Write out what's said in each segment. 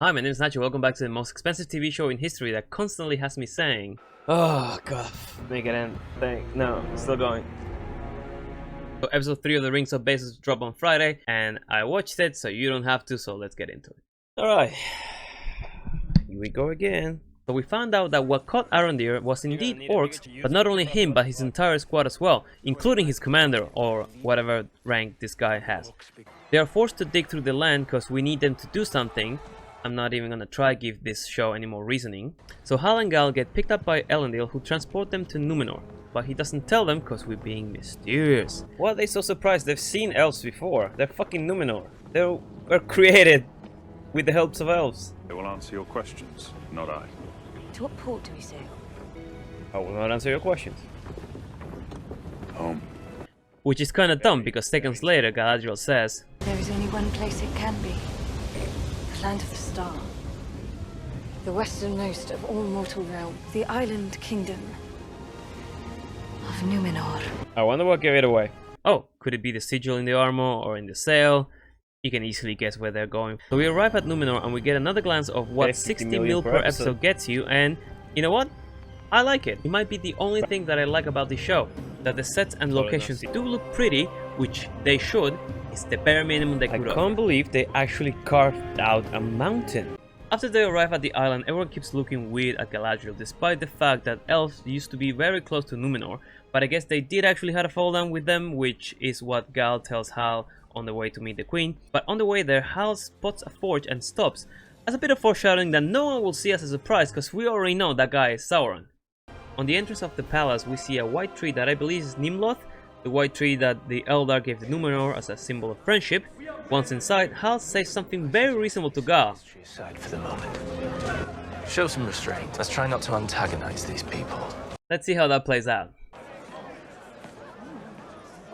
Hi, my name is Nacho. Welcome back to the most expensive TV show in history that constantly has me saying, "Oh god, make it end." No, still going. So episode 3 of The Rings of Bases dropped on Friday, and I watched it, so you don't have to, so let's get into it. Alright, here we go again. So we found out that what caught Arondir was indeed orcs, but not only him, but his entire squad as well, including his commander, or whatever rank this guy has. They are forced to dig through the land because we need them to do something. I'm not even gonna try to give this show any more reasoning. So Hal and Gal get picked up by Elendil, who transport them to Numenor. But he doesn't tell them because we're being mysterious. Why are they so surprised? They've seen elves before. They're fucking Numenor. They were created with the helps of elves. They will answer your questions, not I. To what port do we sail? I will not answer your questions. Home. Which is kinda dumb because seconds later Galadriel says, There is only one place it can be. The land of the star. The westernmost of all mortal realms. The island kingdom of Numenor. I wonder what gave it away. Oh, could it be the sigil in the armor or in the sail? You can easily guess where they're going. So we arrive at Numenor and we get another glance of what 60 mil per episode gets you, and you know what? I like it. It might be the only thing that I like about this show. That the sets and locations do look pretty, which they should. It's the bare minimum they could have. I can't believe they actually carved out a mountain. After they arrive at the island, everyone keeps looking weird at Galadriel, despite the fact that elves used to be very close to Numenor, but I guess they did actually have a fall down with them, which is what Gal tells Hal on the way to meet the Queen. But on the way there, Hal spots a forge and stops, as a bit of foreshadowing that no one will see as a surprise, because we already know that guy is Sauron. On the entrance of the palace, we see a white tree that I believe is Nimloth, the white tree that the Eldar gave to Numenor as a symbol of friendship. Once inside, Hal says something very reasonable to Gal. Aside for the moment. Show some restraint. Let's try not to antagonize these people. Let's see how that plays out.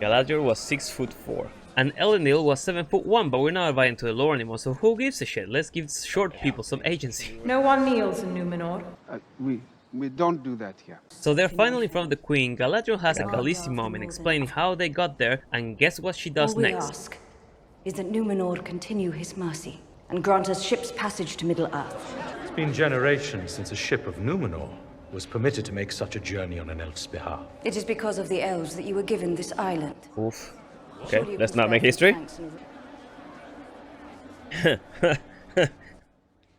Galadriel was 6'4", and Elendil was 7'1", but we're not invited to the lore anymore, so who gives a shit? Let's give short people some agency. No one kneels in Numenor. We don't do that here. So they're finally in front of the Queen. Galadriel has a Khaleesi moment explaining how they got there, and guess what she does All we next? ask is that Numenor continue his mercy and grant us ship's passage to Middle-earth. It's been generations since a ship of Numenor was permitted to make such a journey on an elf's behalf. It is because of the elves that you were given this island. Oof. Okay, Surely you let's can not spare make them history. thanks and-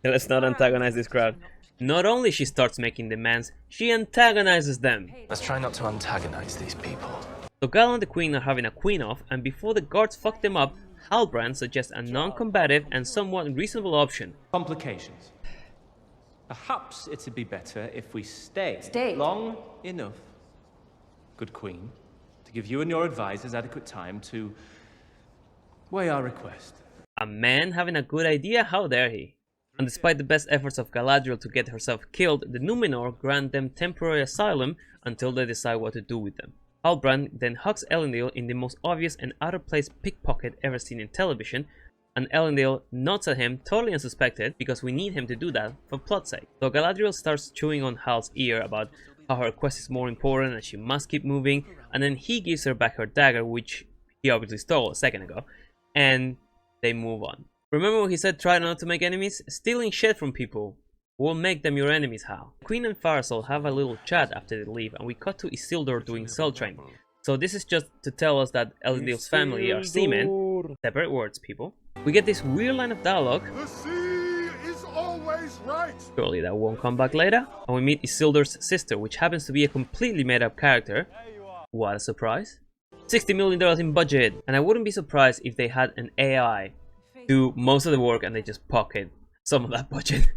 Let's not antagonize this crowd. Not only she starts making demands, she antagonizes them. Let's try not to antagonize these people. So Gal and the Queen are having a queen-off, and before the guards fuck them up, Halbrand suggests a non-combative and somewhat reasonable option. Complications. Perhaps it'd be better if we stay Stayed? long enough, good Queen, to give you and your advisors adequate time to weigh our request. A man having a good idea? How dare he? And despite the best efforts of Galadriel to get herself killed, the Numenor grant them temporary asylum until they decide what to do with them. Halbrand then hugs Elendil in the most obvious and out-of-place pickpocket ever seen in television, and Elendil nods at him totally unsuspected because we need him to do that for plot's sake. So Galadriel starts chewing on Hal's ear about how her quest is more important and she must keep moving, and then he gives her back her dagger, which he obviously stole a second ago, and they move on. Remember when he said try not to make enemies? Stealing shit from people will make them your enemies, Hal. Queen and Farazol have a little chat after they leave, and we cut to Isildur doing cell training. So this is just to tell us that Elendil's family are seamen. Separate words, people. We get this weird line of dialogue. The sea is always right. Surely that won't come back later. And we meet Isildur's sister, which happens to be a completely made up character. What a surprise. $60 million in budget. And I wouldn't be surprised if they had an AI do most of the work and they just pocket some of that budget.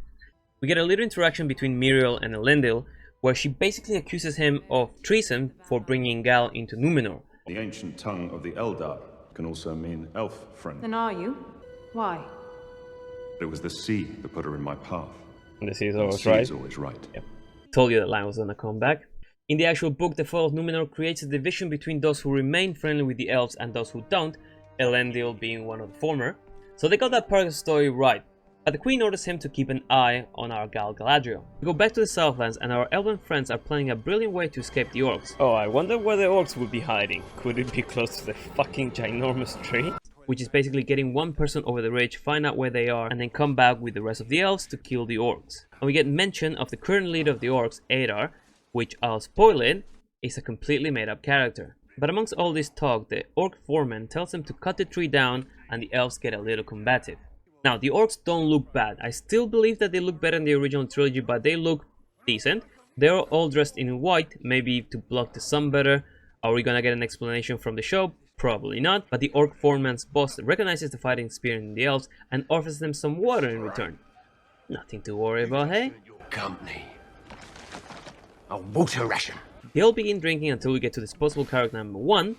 We get a little interaction between Miriel and Elendil, where she basically accuses him of treason for bringing Gal into Numenor. The ancient tongue of the Eldar can also mean elf friend. Then are you? Why? It was the sea that put her in my path. And this is And the always sea right. is always right. Yep. Told you that line was gonna come back. In the actual book, The Fall of Numenor creates a division between those who remain friendly with the elves and those who don't, Elendil being one of the former. So they got that part of the story right. But the Queen orders him to keep an eye on our gal Galadriel. We go back to the Southlands and our elven friends are planning a brilliant way to escape the orcs. Oh, I wonder where the orcs would be hiding. Could it be close to the fucking ginormous tree? which is basically getting one person over the ridge, find out where they are, and then come back with the rest of the elves to kill the orcs. And we get mention of the current leader of the orcs, Adar, which, I'll spoil it, is a completely made up character. But amongst all this talk, the orc foreman tells them to cut the tree down, and the elves get a little combative. Now, the orcs don't look bad. I still believe that they look better in the original trilogy, but they look decent. They're all dressed in white, maybe to block the sun better. Are we gonna get an explanation from the show? Probably not, but the orc foreman's boss recognizes the fighting spirit in the elves and offers them some water in return. Nothing to worry about, hey? Company. A water ration. They all begin drinking until we get to disposable character number 1.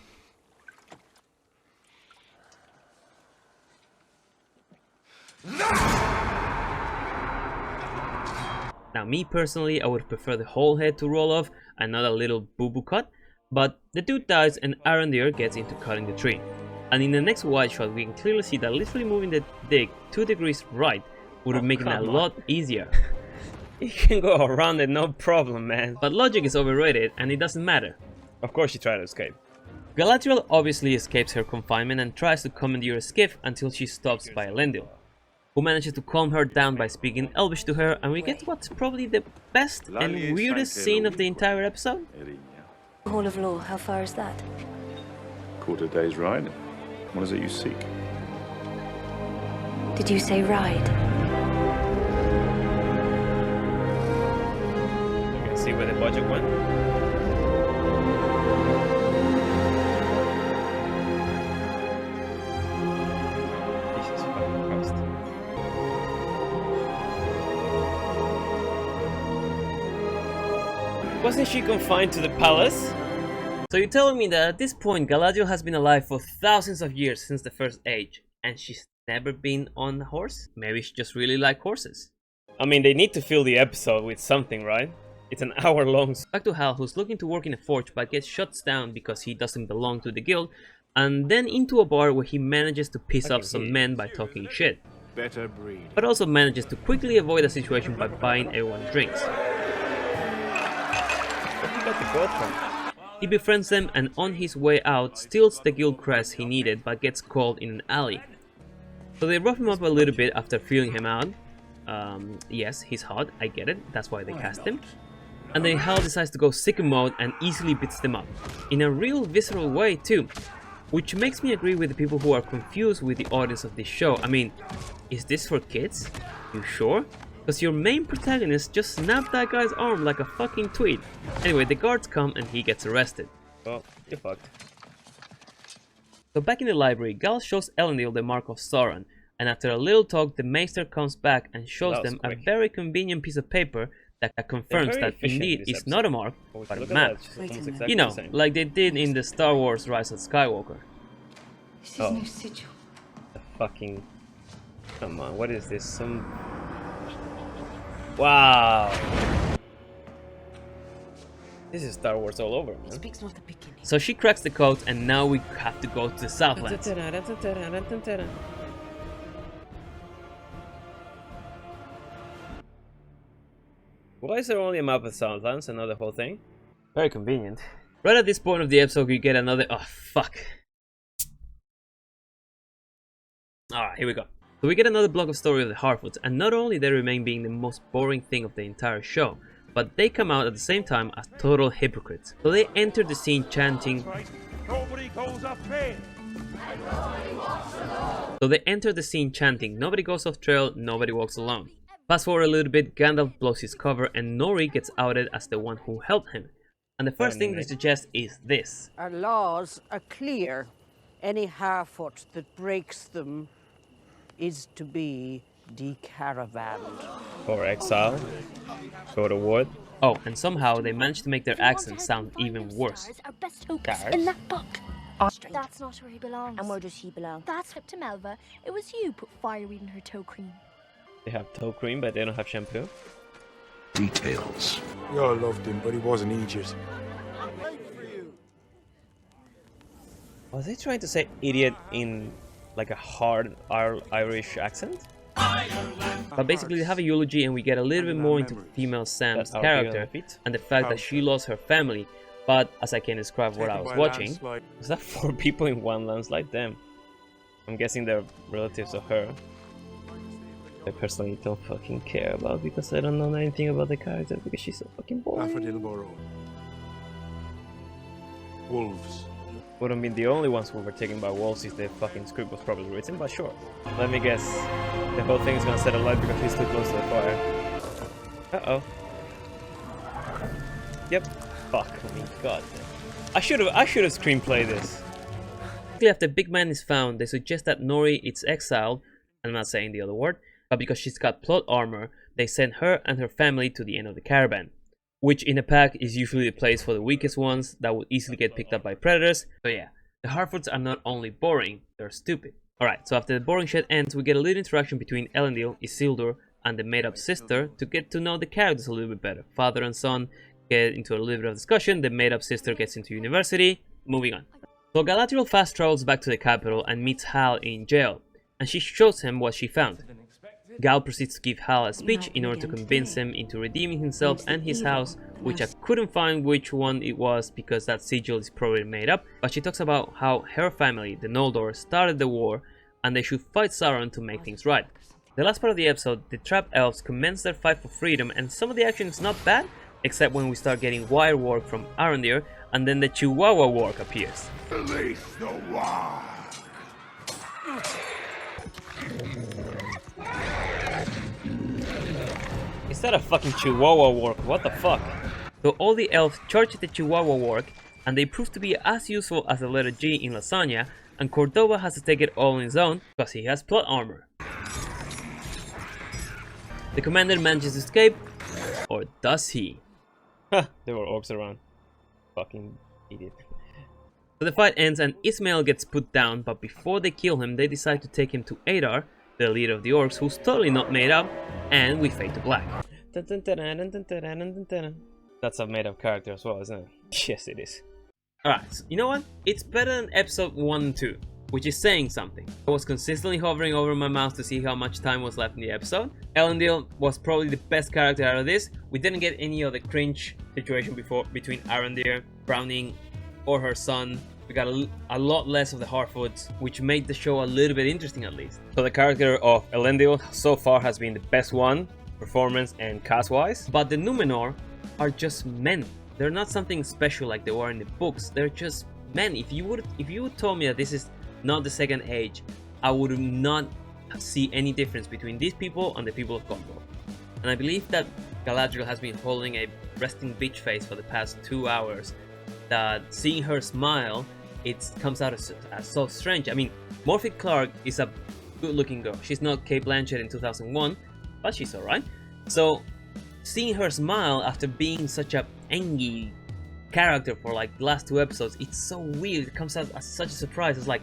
Now, me personally, I would prefer the whole head to roll off and not a little boo-boo cut, but the dude dies and Arondir gets into cutting the tree. And in the next wide shot, we can clearly see that literally moving the dig 2 degrees right would have made it a lot easier. You can go around it, no problem, man. But logic is overrated and it doesn't matter. Of course she tried to escape. Galadriel obviously escapes her confinement and tries to commandeer a skiff until she stops by Elendil, who manages to calm her down by speaking Elvish to her, and we get what's probably the best and weirdest scene of the entire episode. Hall of Law, how far is that? Quarter day's ride. What is it you seek? Did you say ride? You can see where the budget went. Jesus fucking Christ. Wasn't she confined to the palace? So you're telling me that at this point Galadriel has been alive for thousands of years since the First Age, and she's never been on a horse? Maybe she just really likes horses. I mean, they need to fill the episode with something, right? It's an hour long. Back to Hal, who's looking to work in a forge but gets shut down because he doesn't belong to the guild, and then into a bar where he manages to piss off some men by talking shit. Better breed. But also manages to quickly avoid the situation by buying everyone drinks. Where did he get the gold from? He befriends them and on his way out steals the guild crest he needed but gets caught in an alley. So they rough him up a little bit after feeling him out. Yes, he's hot, I get it, that's why they cast him. And then Hal decides to go sicko mode and easily beats them up. In a real visceral way too. Which makes me agree with the people who are confused with the audience of this show. I mean, is this for kids? You sure? Because your main protagonist just snapped that guy's arm like a fucking tweet. Anyway, the guards come and he gets arrested. Well, you're fucked. So back in the library, Gal shows Elendil the Mark of Sauron, and after a little talk, the Maester comes back and shows them a very convenient piece of paper that confirms that indeed it's not a mark, but a map. You know, like they did in the Star Wars Rise of Skywalker. This is no sigil. The fucking... Come on, what is this? Some... Wow! This is Star Wars all over, man. Speaks not the beginning. So she cracks the code and now we have to go to the Southlands. Why is there only a map of Southlands and not the whole thing? Very convenient. Right at this point of the episode we get another... Oh, fuck. Alright, here we go. So we get another block of story of the Harfoots, and not only they remain being the most boring thing of the entire show, but they come out at the same time as total hypocrites. So they enter the scene chanting... Nobody goes up there. Nobody goes off trail, nobody walks alone. Fast forward a little bit, Gandalf blows his cover and Nori gets outed as the one who helped him. And the first thing they suggest is this. Our laws are clear. Any Harfoot that breaks them is to be decaravaned. For exile. Go to wood. Oh, and somehow they managed to make their accent sound even worse. Our best hopes in that book. That's not where he belongs. And where does he belong? That's up to Melva. It was you put fireweed in her toe cream. They have toe cream, but they don't have shampoo. Details. We all loved him, but he wasn't Egypt. Was they trying to say idiot in like a hard Irish accent? But basically they have a eulogy and we get a little bit more into female Sam's character and the fact that she lost her family. But as I can describe what I was watching, was that 4 people in one landslide? Damn. I'm guessing they're relatives of her. I personally don't fucking care about because I don't know anything about the character because she's so fucking boring. Aphrodite Wolves. Wouldn't be the only ones who were taken by wolves if the fucking script was properly written, but sure. Let me guess. The whole thing is gonna set alight because he's too close to the fire. Uh-oh. Yep. Fuck me, god. I should have screenplayed this. After Big Man is found, they suggest that Nori is exiled. I'm not saying the other word, but because she's got plot armor, they send her and her family to the end of the caravan, which in a pack is usually the place for the weakest ones that would easily get picked up by predators. So yeah, the Harfoots are not only boring, they're stupid. Alright, so after the boring shit ends, we get a little interaction between Elendil, Isildur, and the made-up sister to get to know the characters a little bit better. Father and son get into a little bit of discussion, the made-up sister gets into university, moving on. So Galadriel fast travels back to the capital and meets Hal in jail, and she shows him what she found. Gal proceeds to give Hal a speech in order to convince him into redeeming himself and his house, which I couldn't find which one it was because that sigil is probably made up, but she talks about how her family, the Noldor, started the war and they should fight Sauron to make things right. The last part of the episode, the trapped elves commence their fight for freedom, and some of the action is not bad, except when we start getting wire work from Arondir, and then the Chihuahua work appears. Release the war. Is that a fucking Chihuahua work? What the fuck? So all the elves charge at the Chihuahua work, and they prove to be as useful as the letter G in lasagna, and Cordova has to take it all on his own because he has plot armor. The commander manages to escape, or does he? Ha! There were orcs around. Fucking idiot. So the fight ends and Ismael gets put down, but before they kill him, they decide to take him to Adar, the leader of the orcs, who's totally not made up, and we fade to black. That's a made up character as well, isn't it? Yes, it is. Alright, so you know what? It's better than episode 1 and 2, which is saying something. I was consistently hovering over my mouse to see how much time was left in the episode. Elendil was probably the best character out of this. We didn't get any of the cringe situation before between Arondir, Browning, or her son. We got a lot less of the Harfoots, which made the show a little bit interesting at least. So the character of Elendil so far has been the best one, performance and cast-wise. But the Numenor are just men. They're not something special like they were in the books. They're just men. If you would told me that this is not the Second Age, I would not see any difference between these people and the people of Gondor. And I believe that Galadriel has been holding a resting bitch face for the past 2 hours. That seeing her smile, it comes out as so strange. I mean, Morphy Clark is a good-looking girl. She's not Cate Blanchett in 2001, but she's alright. So, seeing her smile after being such a angry character for like the last 2 episodes, it's so weird. It comes out as such a surprise. It's like,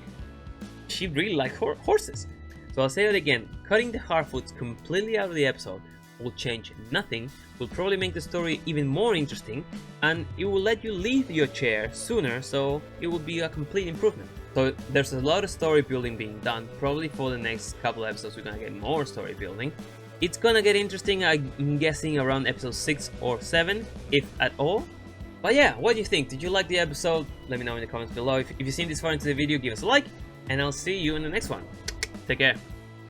she really likes horses. So I'll say it again, cutting the Harfoots completely out of the episode will change nothing, will probably make the story even more interesting, and it will let you leave your chair sooner, so it will be a complete improvement. So there's a lot of story building being done. Probably for the next couple episodes we're gonna get more story building. It's gonna get interesting, I'm guessing around episode 6 or 7, if at all. But yeah, what do you think? Did you like the episode? Let me know in the comments below. If you've seen this far into the video, give us a like, and I'll see you in the next one. Take care.